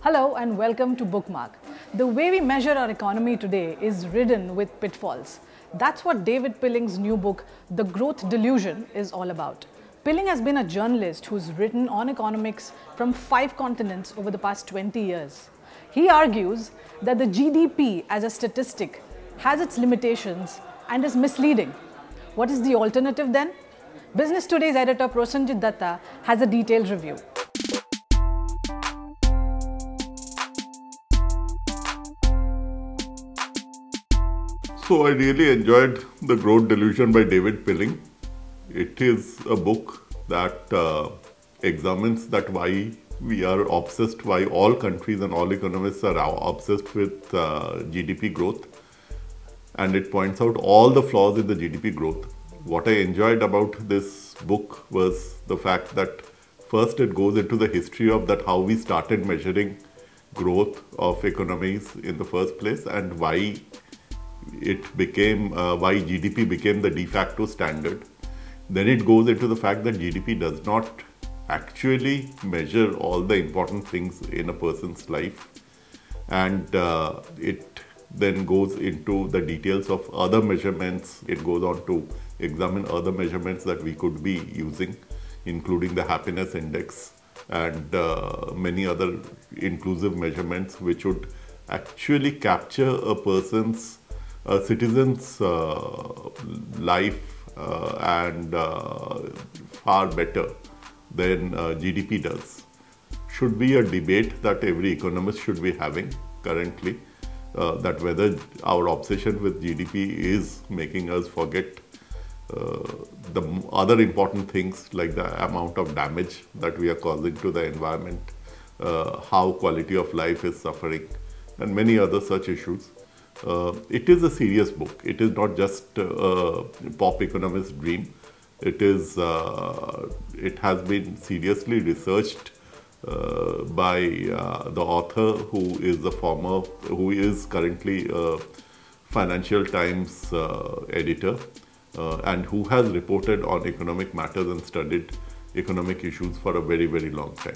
Hello and welcome to Bookmark. The way we measure our economy today is ridden with pitfalls. That's what David Pilling's new book, The Growth Delusion, is all about. Pilling has been a journalist who's written on economics from 5 continents over the past 20 years. He argues that the GDP as a statistic has its limitations and is misleading. What is the alternative then? Business Today's editor Prosenjit Datta has a detailed review. So I really enjoyed The Growth Delusion by David Pilling. It is a book that examines that why we are obsessed, why all countries and all economists are obsessed with GDP growth. And it points out all the flaws in the GDP growth. What I enjoyed about this book was the fact that first it goes into the history of that how we started measuring growth of economies in the first place and why it became, why GDP became the de facto standard. Then it goes into the fact that GDP does not actually measure all the important things in a person's life. And it then goes into the details of other measurements. It goes on to examine other measurements that we could be using, including the happiness index and many other inclusive measurements which would actually capture a citizen's life and far better than GDP does. Should be a debate that every economist should be having currently, that whether our obsession with GDP is making us forget the other important things like the amount of damage that we are causing to the environment, how quality of life is suffering, and many other such issues. It is a serious book. It is not just a pop economist dream. It has been seriously researched by the author who is currently a Financial Times editor and who has reported on economic matters and studied economic issues for a very, very long time.